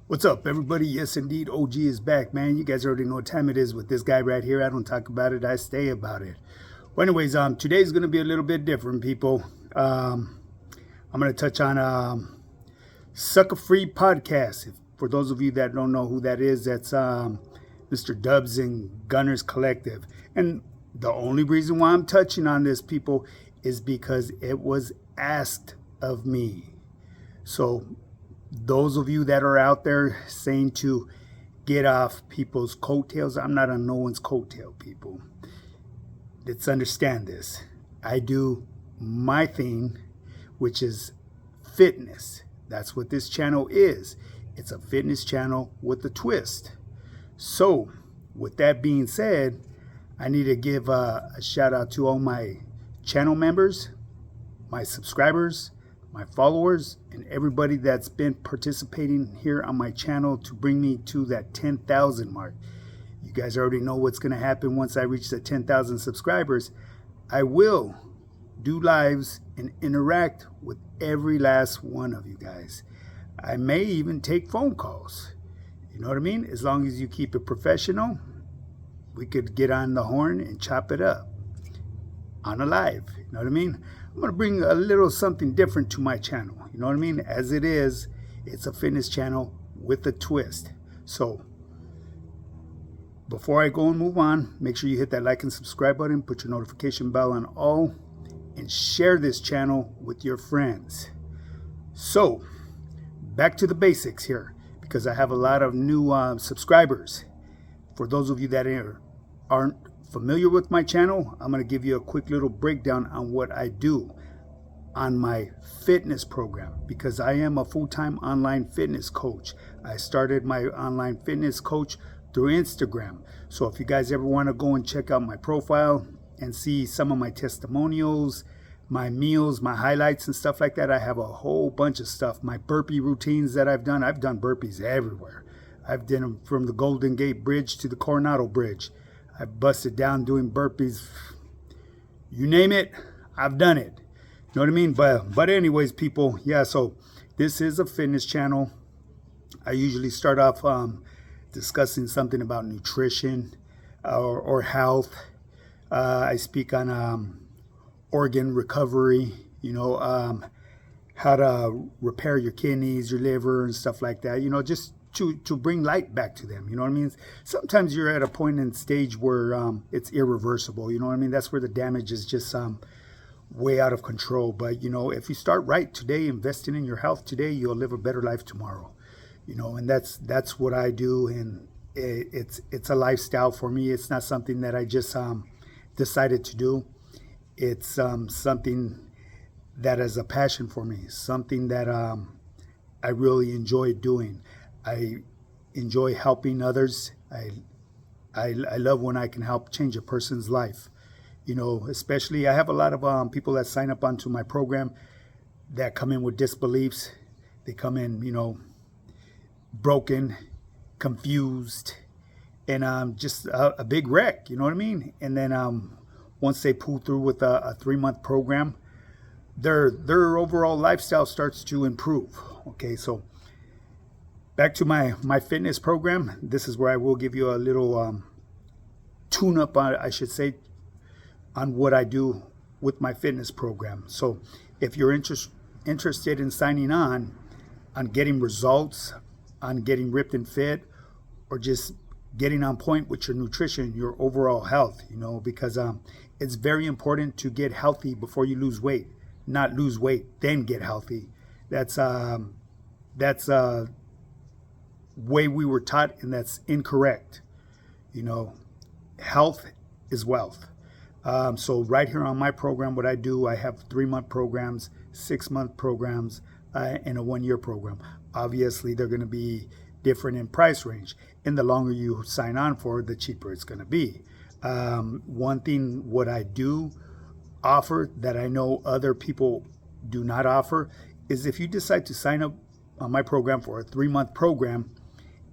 What's up, everybody? Yes, indeed, OG is back, man. You guys already know what time it is with this guy right here. I don't talk about it, I stay about it. Well, anyways, today's gonna be a little bit different, people. I'm gonna touch on Suckafree podcast. For those of you that don't know who that is, that's Mr. Dubs and Gunners Collective. And the only reason why I'm touching on this, people, is because it was asked of me. So those of you that are out there saying to get off people's coattails, I'm not on no one's coattail, people. Let's understand this. I do my thing, which is fitness. That's what this channel is. It's a fitness channel with a twist. So, with that being said, I need to give a shout out to all my channel members, my subscribers, my followers, and everybody that's been participating here on my channel to bring me to that 10,000 mark. You guys already know what's going to happen once I reach the 10,000 subscribers. I will do lives and interact with every last one of you guys. I may even take phone calls. You know what I mean? As long as you keep it professional, we could get on the horn and chop it up on a live. You know what I mean? I'm going to bring a little something different to my channel. You know what I mean? As it is, it's a fitness channel with a twist. So, before I go and move on, make sure you hit that like and subscribe button, put your notification bell on all, and share this channel with your friends. So, back to the basics here, because I have a lot of new subscribers. For those of you that aren't familiar with my channel, I'm going to give you a quick little breakdown on what I do on my fitness program, because I am a full-time online fitness coach. I started my online fitness coach through Instagram. So if you guys ever want to go and check out my profile and see some of my testimonials, my meals, my highlights and stuff like that, I have a whole bunch of stuff. My burpee routines that I've done burpees everywhere. I've done them from the Golden Gate Bridge to the Coronado Bridge. I've busted down doing burpees. You name it, I've done it. You know what I mean? But anyways, people, yeah, so this is a fitness channel. I usually start off discussing something about nutrition or health. I speak on organ recovery, how to repair your kidneys, your liver, and stuff like that. Just to bring light back to them. You know what I mean? Sometimes you're at a point in stage where it's irreversible. You know what I mean? That's where the damage is just way out of control. But, if you start right today, investing in your health today, you'll live a better life tomorrow. And that's what I do, and it's a lifestyle for me. It's not something that I just decided to do. It's something that is a passion for me, something that I really enjoy doing. I enjoy helping others. I love when I can help change a person's life. Especially I have a lot of people that sign up onto my program that come in with disbeliefs. They come in, broken, confused, and just a big wreck, you know what I mean? And then once they pull through with a 3-month program, their overall lifestyle starts to improve. Okay, so back to my fitness program. This is where I will give you a little tune-up, I should say, on what I do with my fitness program. So if you're interested in signing on getting results, on getting ripped and fit, or just getting on point with your nutrition, your overall health, because it's very important to get healthy before you lose weight, not lose weight then get healthy. That's way we were taught, and that's incorrect. Health is wealth. So right here on my program, what I do, I have 3-month programs, 6-month programs, and a 1-year program. Obviously, they're going to be different in price range, and the longer you sign on for, the cheaper it's going to be. One thing, what I do offer that I know other people do not offer, is if you decide to sign up on my program for a 3-month program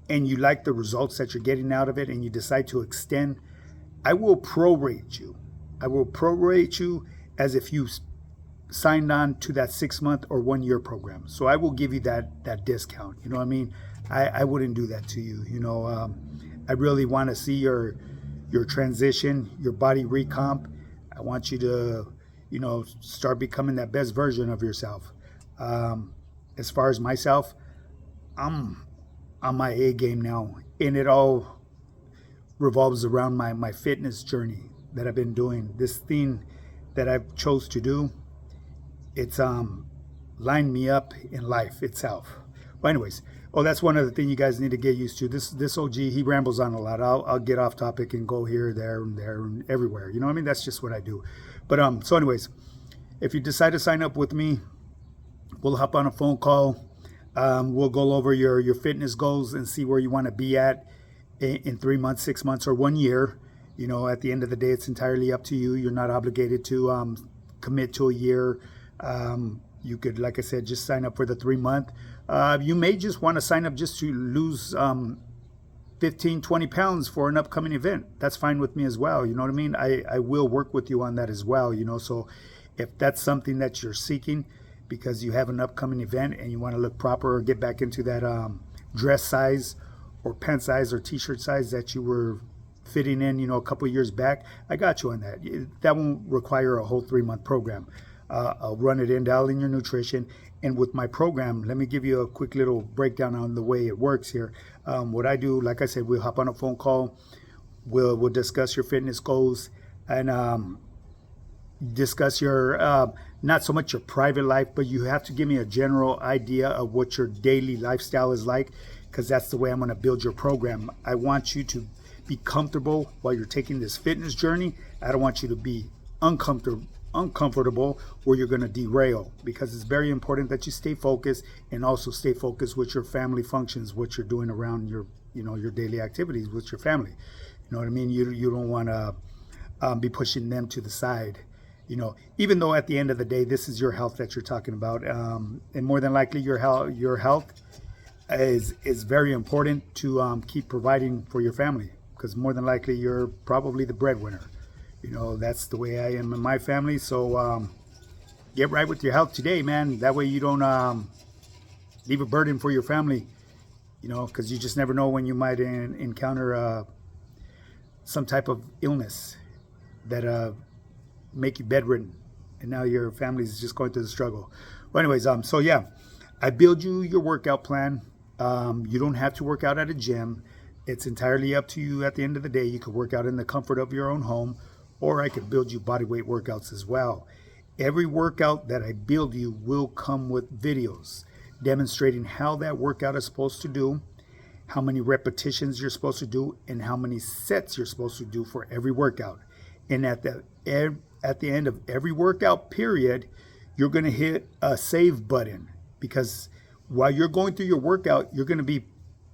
and you like the results that you're getting out of it and you decide to extend, I will prorate you. I will prorate you as if you signed on to that 6 month or 1 year program. So I will give you that discount. You know what I mean? I wouldn't do that to you. I really want to see your transition, your body recomp. I want you to, start becoming that best version of yourself. As far as myself, I'm on my A game now, and it all revolves around my fitness journey that I've been doing. This thing that I've chose to do, it's lined me up in life itself. But anyways, that's one other thing you guys need to get used to. This OG, he rambles on a lot. I'll get off topic and go here, there, and everywhere. You know what I mean? That's just what I do. But so anyways, if you decide to sign up with me, we'll hop on a phone call. We'll go over your fitness goals and see where you want to be at in 3 months, 6 months, or 1 year. At the end of the day, it's entirely up to you. You're not obligated to commit to a year. You could, like I said, just sign up for the 3 month. You may just want to sign up just to lose 15, 20 pounds for an upcoming event. That's fine with me as well. You know what I mean? I will work with you on that as well. So if that's something that you're seeking because you have an upcoming event and you want to look proper or get back into that dress size or pant size or t-shirt size that you were fitting in, a couple years back, I got you on that. That won't require a whole 3 month program. I'll run it in, dial in your nutrition. And with my program, let me give you a quick little breakdown on the way it works here. What I do, like I said, we'll hop on a phone call. We'll discuss your fitness goals and discuss your, not so much your private life, but you have to give me a general idea of what your daily lifestyle is like, because that's the way I'm going to build your program. I want you to be comfortable while you're taking this fitness journey. I don't want you to be uncomfortable where you're going to derail, because it's very important that you stay focused and also stay focused with your family functions, what you're doing around your daily activities with your family. You know what I mean? You don't want to be pushing them to the side. Even though at the end of the day, this is your health that you're talking about, and more than likely your health is very important to keep providing for your family, because more than likely you're probably the breadwinner. That's the way I am in my family. So get right with your health today, man. That way you don't leave a burden for your family, because you just never know when you might encounter some type of illness that make you bedridden, and now your family's just going through the struggle. Well, anyways, so yeah, I build you your workout plan. You don't have to work out at a gym. It's entirely up to you at the end of the day. You could work out in the comfort of your own home, or I could build you bodyweight workouts as well. Every workout that I build you will come with videos demonstrating how that workout is supposed to do, how many repetitions you're supposed to do, and how many sets you're supposed to do for every workout. And at the end of every workout period, you're going to hit a save button, because while you're going through your workout, you're going to be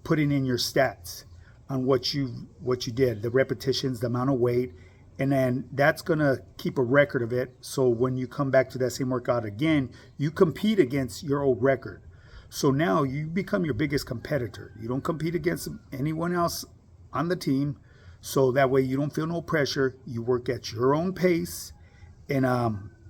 putting in your stats on what you did, the repetitions, the amount of weight, and then that's going to keep a record of it. So when you come back to that same workout again, you compete against your old record. So now you become your biggest competitor. You don't compete against anyone else on the team. So that way you don't feel no pressure. You work at your own pace, and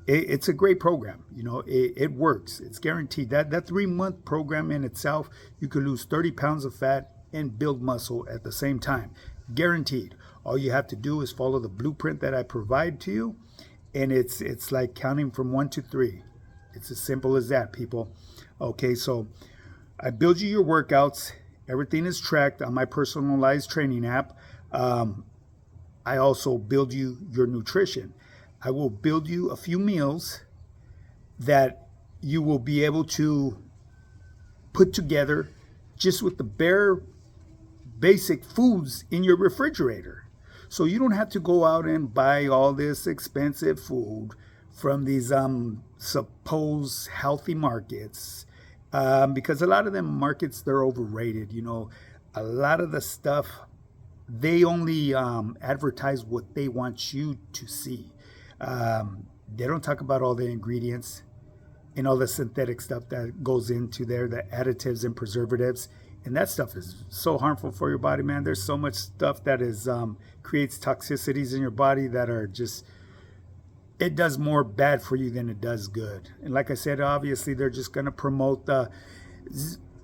it's a great program. It works. It's guaranteed. That 3 month program in itself, you could lose 30 pounds of fat and build muscle at the same time. Guaranteed. All you have to do is follow the blueprint that I provide to you, and it's like counting from 1 to 3. It's as simple as that, people. Okay, so I build you your workouts. Everything is tracked on my personalized training app. I also build you your nutrition. I will build you a few meals that you will be able to put together just with the bare basic foods in your refrigerator. So you don't have to go out and buy all this expensive food from these supposed healthy markets, because a lot of them markets, they're overrated. A lot of the stuff, they only advertise what they want you to see. They don't talk about all the ingredients and all the synthetic stuff that goes into there, the additives and preservatives. And that stuff is so harmful for your body, man. There's so much stuff that is creates toxicities in your body that are just, it does more bad for you than it does good. And like I said, obviously they're just going to promote the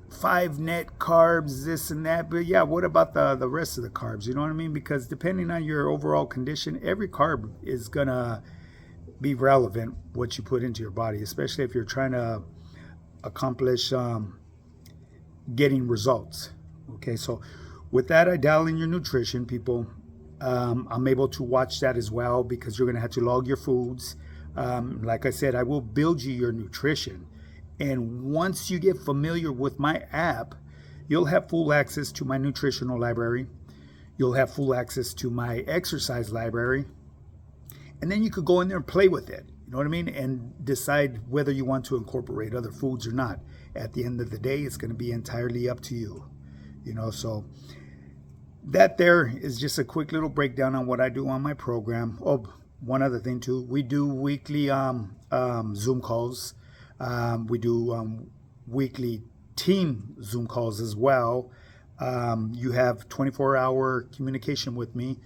5 net carbs, this and that. But yeah, what about the rest of the carbs? You know what I mean? Because depending on your overall condition, every carb is going to be relevant what you put into your body, especially if you're trying to accomplish getting results. Okay, so with that, I dial in your nutrition, people. I'm able to watch that as well because you're going to have to log your foods. Like I said, I will build you your nutrition. And once you get familiar with my app, you'll have full access to my nutritional library. You'll have full access to my exercise library. And then you could go in there and play with it. You know what I mean? And decide whether you want to incorporate other foods or not. At the end of the day, it's going to be entirely up to you. You know, so that there is just a quick little breakdown on what I do on my program. Oh, one other thing too. We do weekly Zoom calls. We do weekly team Zoom calls as well. You have 24-hour communication with me,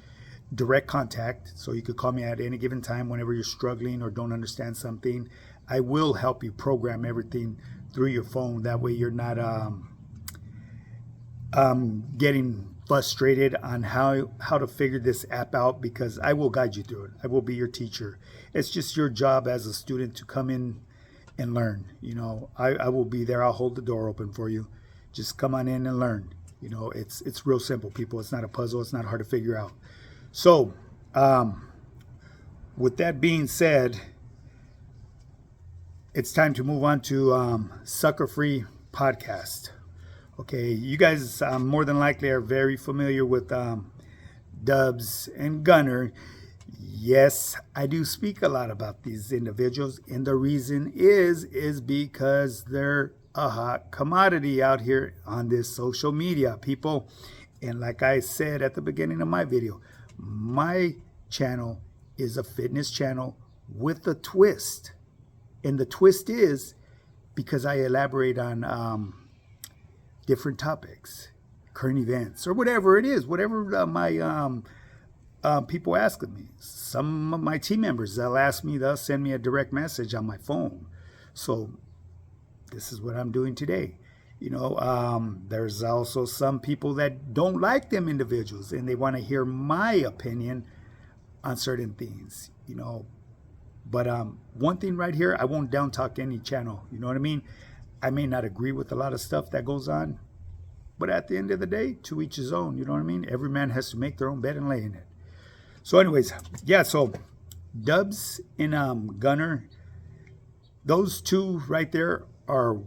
direct contact. So you could call me at any given time whenever you're struggling or don't understand something. I will help you program everything through your phone. That way you're not getting frustrated on how to figure this app out, because I will guide you through it. I will be your teacher. It's just your job as a student to come in and learn. You know, I will be there. I'll hold the door open for you. Just come on in and learn. You know, it's real simple, people. It's not a puzzle. It's not hard to figure out. So, with that being said, it's time to move on to Suckafree podcast. Okay, you guys more than likely are very familiar with Dubs and Gunner. Yes, I do speak a lot about these individuals, and the reason is because they're a hot commodity out here on this social media, people. And like I said at the beginning of my video, my channel is a fitness channel with a twist. And the twist is because I elaborate on different topics, current events, or whatever it is, whatever my people ask of me. Some of my team members, they'll send me a direct message on my phone. So this is what I'm doing today. You know, there's also some people that don't like them individuals and they want to hear my opinion on certain things, you know. But one thing right here, I won't down talk any channel. You know what I mean? I may not agree with a lot of stuff that goes on, but at the end of the day, to each his own. You know what I mean? Every man has to make their own bed and lay in it. So anyways, yeah, so Dubs and Gunner, those two right there are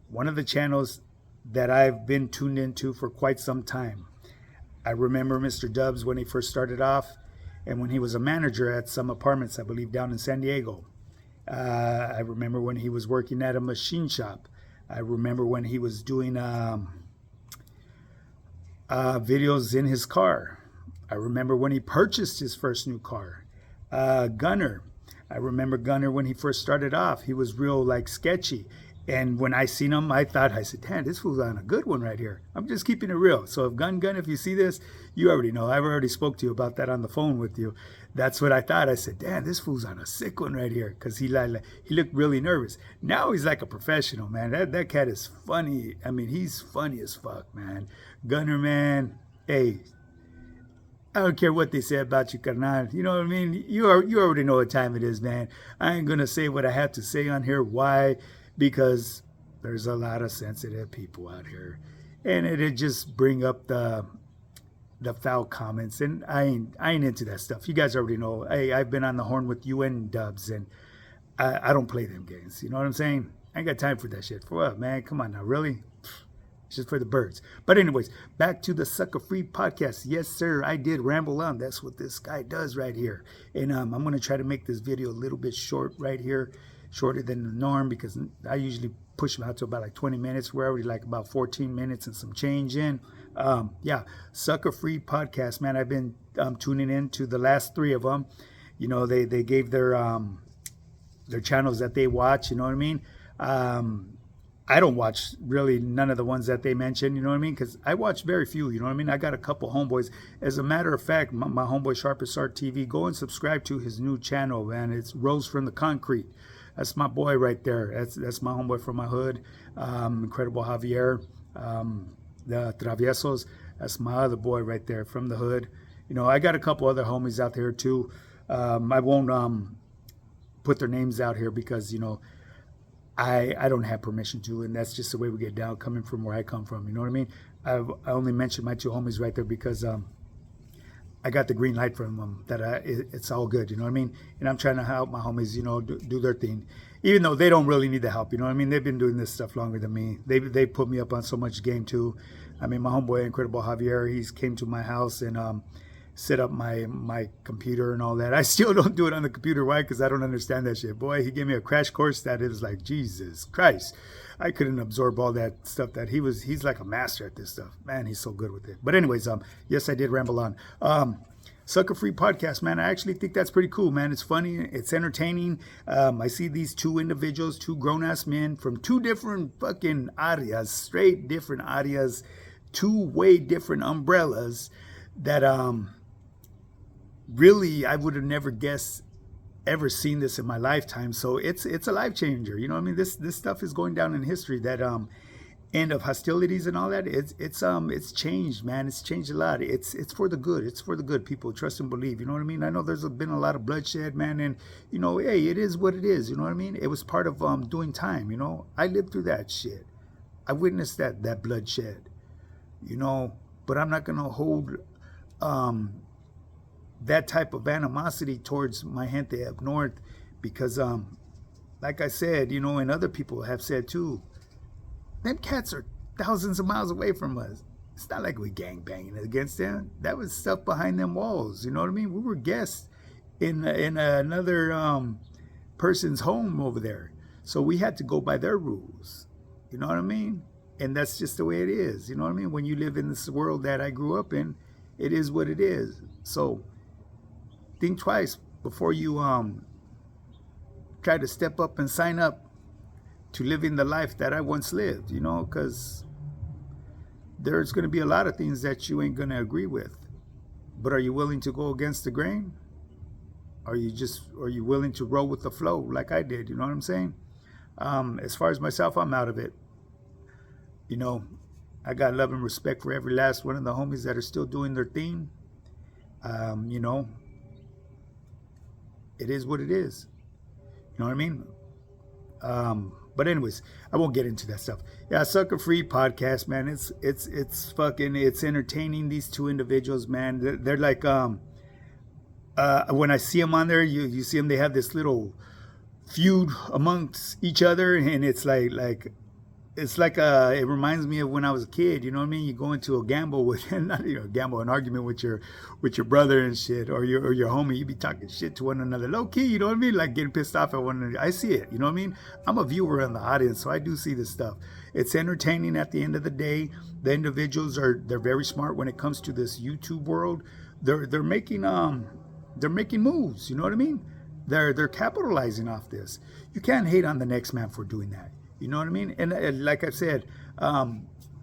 one of the channels that I've been tuned into for quite some time. I remember Mr. Dubs when he first started off and when he was a manager at some apartments, I believe, down in San Diego. I remember when he was working at a machine shop. I remember when he was doing videos in his car. I remember when he purchased his first new car. Gunner, I remember Gunner when he first started off. He was real like sketchy. And when I seen him, I said, damn, this fool's on a good one right here. I'm just keeping it real. So if Gun, if you see this, you already know. I've already spoke to you about that on the phone with you. That's what I thought. I said, damn, this fool's on a sick one right here. Because he looked really nervous. Now he's like a professional, man. That cat is funny. I mean, he's funny as fuck, man. Gunner, man, hey, I don't care what they say about you, carnal. You know what I mean? You already know what time it is, man. I ain't going to say what I have to say on here. Why? Because there's a lot of sensitive people out here. And it'd just bring up the foul comments. And I ain't into that stuff. You guys already know. Hey, I've been on the horn with you and Dubs. And I don't play them games. You know what I'm saying? I ain't got time for that shit. For what, man? Come on now. Really? It's just for the birds. But anyways, back to the Suckafree podcast. Yes, sir. I did ramble on. That's what this guy does right here. And I'm going to try to make this video a little bit short right here. Shorter than the norm, because I usually push them out to about like 20 minutes. We're already like about 14 minutes and some change in. Yeah, Suckafree podcast, man. I've been tuning in to the last 3 of them. You know, they gave their channels that they watch. You know what I mean? I don't watch really none of the ones that they mentioned, you know what I mean? Because I watch very few, you know what I mean? I got a couple homeboys. As a matter of fact, my homeboy Sharpest Art TV, go and subscribe to his new channel, man. It's Rose from the Concrete. That's my boy right there. That's my homeboy from my hood. Incredible Javier, the Traviesos. That's my other boy right there from the hood. You know, I got a couple other homies out there too. I won't put their names out here because, you know, I don't have permission to, and that's just the way we get down coming from where I come from. You know what I mean? I only mentioned my two homies right there because I got the green light from them that it's all good. You know what I mean? And I'm trying to help my homies, you know, do their thing, even though they don't really need the help. You know what I mean? They've been doing this stuff longer than me. They put me up on so much game too. I mean, my homeboy Incredible Javier, he's came to my house and set up my computer and all that. I still don't do it on the computer. Why? Because I don't understand that shit. Boy, he gave me a crash course that it was like, Jesus Christ. I couldn't absorb all that stuff that he's like a master at this stuff. Man, he's so good with it. But anyways, yes, I did ramble on. Suckafree podcast, man. I actually think that's pretty cool, man. It's funny. It's entertaining. I see these two individuals, two grown-ass men from two different fucking areas, straight different areas, two way different umbrellas that, really, I would have never guessed, ever seen this in my lifetime. So it's a life changer. You know what I mean? This stuff is going down in history. That end of hostilities and all that. It's changed, man. It's changed a lot. It's for the good. It's for the good. People trust and believe. You know what I mean? I know there's been a lot of bloodshed, man, and you know, hey, it is what it is. You know what I mean? It was part of doing time. You know, I lived through that shit. I witnessed that bloodshed. You know, but I'm not gonna hold that type of animosity towards my gente up north because like I said, you know, and other people have said too, them cats are thousands of miles away from us. It's not like we gang banging against them. That was stuff behind them walls. You know what I mean? We were guests in another person's home over there, so we had to go by their rules. You know what I mean? And that's just the way it is. You know what I mean? When you live in this world that I grew up in, it is what it is. So think twice before you try to step up and sign up to living the life that I once lived, you know, because there's going to be a lot of things that you ain't going to agree with. But are you willing to go against the grain? Are you willing to roll with the flow like I did? You know what I'm saying? As far as myself, I'm out of it. You know, I got love and respect for every last one of the homies that are still doing their thing. You know, it is what it is. You know what I mean? But anyways, I won't get into that stuff. Yeah, Suckafree podcast, man. It's fucking, it's entertaining. These two individuals, man. They're like, when I see them on there, you see them. They have this little feud amongst each other, and it's like it reminds me of when I was a kid. You know what I mean? You go into a gamble with not an argument with your brother and shit, or your homie. You be talking shit to one another, low key. You know what I mean? Like getting pissed off at one another. I see it. You know what I mean? I'm a viewer in the audience, so I do see this stuff. It's entertaining at the end of the day. The individuals they're very smart when it comes to this YouTube world. They're making moves. You know what I mean? They're capitalizing off this. You can't hate on the next man for doing that. You know what I mean? And like I said,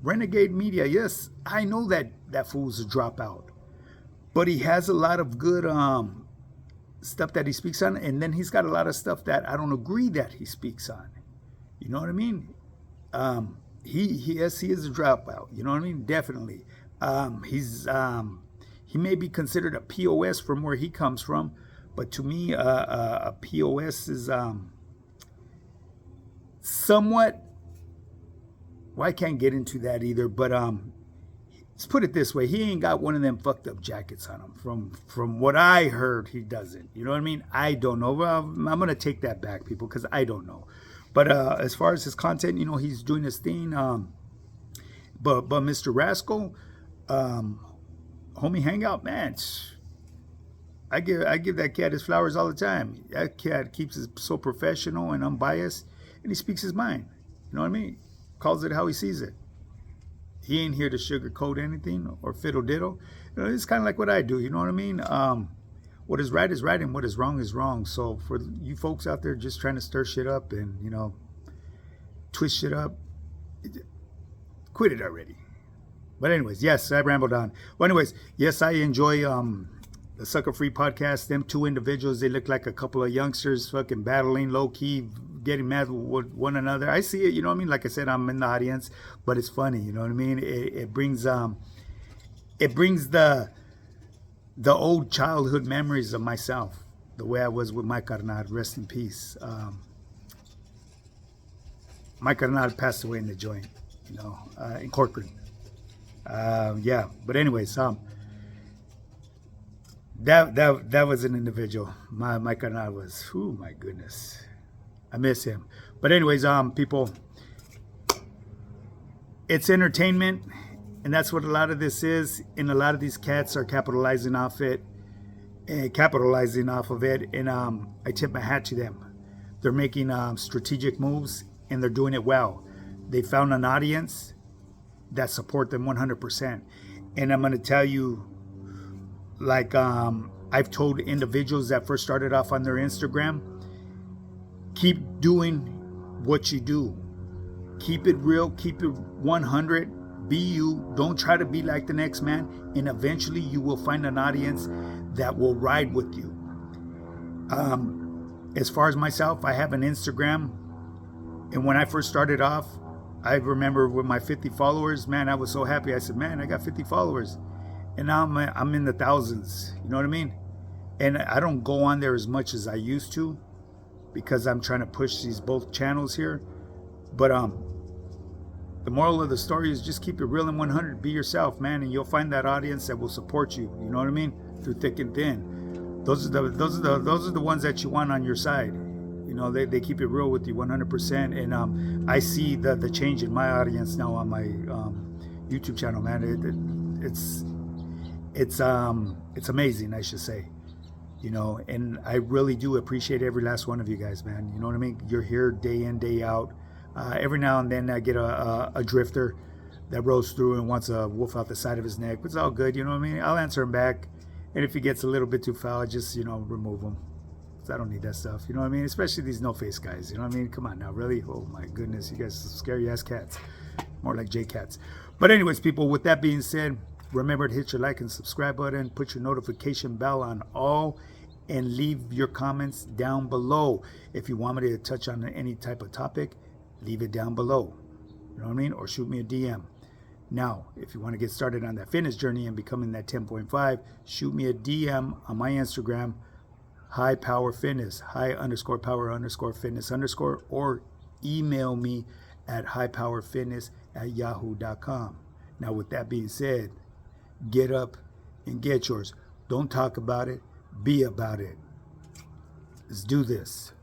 Renegade Media, yes, I know that fool's a dropout. But he has a lot of good stuff that he speaks on. And then he's got a lot of stuff that I don't agree that he speaks on. You know what I mean? He is a dropout. You know what I mean? Definitely. He may be considered a POS from where he comes from. But to me, a POS is... somewhat, well, I can't get into that either, but let's put it this way. He ain't got one of them fucked up jackets on him. From what I heard, he doesn't. You know what I mean? I don't know. Well, I'm going to take that back, people, because I don't know. But as far as his content, you know, he's doing his thing. But Mr. Rascal, homie hangout, man, I give that cat his flowers all the time. That cat keeps it so professional and unbiased. And he speaks his mind. You know what I mean? Calls it how he sees it. He ain't here to sugarcoat anything or fiddle diddle. You know, it's kind of like what I do. You know what I mean? What is right and what is wrong. So for you folks out there just trying to stir shit up and, you know, twist shit up, Quit it already. But anyways, yes, I rambled on. Well, anyways, yes, I enjoy the Suckafree podcast. Them two individuals, they look like a couple of youngsters fucking battling low key, getting mad with one another. I see it, you know what I mean? Like I said, I'm in the audience, but it's funny, you know what I mean? It brings the old childhood memories of myself, the way I was with my carnal. Rest in peace. My carnal passed away in the joint, you know, in Corcoran. Yeah, but anyways, that was an individual. My carnal was, oh my goodness, I miss him. But anyways, people, it's entertainment, and that's what a lot of this is. And a lot of these cats are capitalizing off of it. And I tip my hat to them. They're making strategic moves, and they're doing it well. They found an audience that support them 100%. And I'm going to tell you, like I've told individuals that first started off on their Instagram, keep doing what you do. Keep it real, keep it 100, be you. Don't try to be like the next man, and eventually you will find an audience that will ride with you. As far as myself, I have an Instagram, and when I first started off, I remember with my 50 followers, man, I was so happy. I said, man, I got 50 followers. And now I'm in the thousands. You know what I mean? And I don't go on there as much as I used to because I'm trying to push these both channels here. But the moral of the story is just keep it real and 100. Be yourself, man, and you'll find that audience that will support you. You know what I mean? Through thick and thin. Those are the ones that you want on your side. You know, they keep it real with you 100%. And I see the change in my audience now on my YouTube channel, man. It's amazing, I should say. You know, and I really do appreciate every last one of you guys, man. You know what I mean? You're here day in, day out. Every now and then I get a drifter that rolls through and wants a wolf out the side of his neck. But it's all good, you know what I mean? I'll answer him back. And if he gets a little bit too foul, I just, remove him. I don't need that stuff, you know what I mean? Especially these no-face guys, you know what I mean? Come on now, really? Oh my goodness, you guys are scary-ass cats. More like J-cats. But anyways, people, with that being said, remember to hit your like and subscribe button, put your notification bell on all, and leave your comments down below. If you want me to touch on any type of topic, leave it down below. You know what I mean? Or shoot me a DM. Now, if you want to get started on that fitness journey and becoming that 10.5, shoot me a DM on my Instagram, High Power Fitness, high_power_fitness_, or email me at highpowerfitness@yahoo.com. Now, with that being said, get up and get yours. Don't talk about it, be about it. Let's do this.